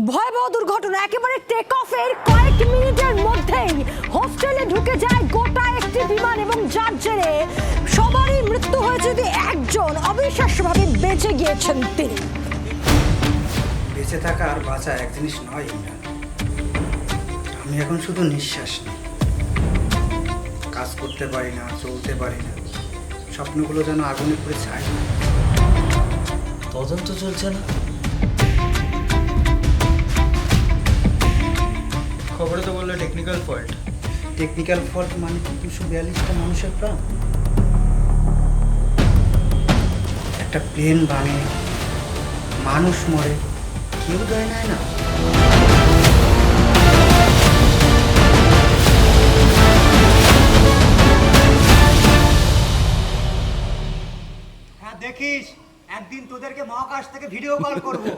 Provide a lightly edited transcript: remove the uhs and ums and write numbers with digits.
ভয়াবহ দুর্ঘটনা একেবারে টেক অফের কয়েক মিনিটের মধ্যেই হোস্টেলে ঢুকে যায় গোটা একটি বিমান এবং যার জেরে সবারই মৃত্যু হয়েছে, যদি একজন অবিশ্বাস্যভাবে বেঁচে গিয়েছেন তিনি। বেঁচে থাকা আর বাঁচা এক জিনিস নয় ইমরান। আমি এখন শুধু নিঃশ্বাস নিই, কাজ করতে পারি না, চলতে পারি না, স্বপ্নগুলো যেন আগুনে পুড়ে ছাই। তদন্ত চলছে না? খবরে তো বললো টেকনিক্যাল ফল্ট। টেকনিক্যাল ফল্ট মানে 242টা মানুষের প্রাণ। একটা প্লেন ভাঙে, মানুষ মরে, কেউ দায় নেয় না। হ্যাঁ দেখিস, একদিন তোদেরকে মহাকাশ থেকে ভিডিও কল করবো।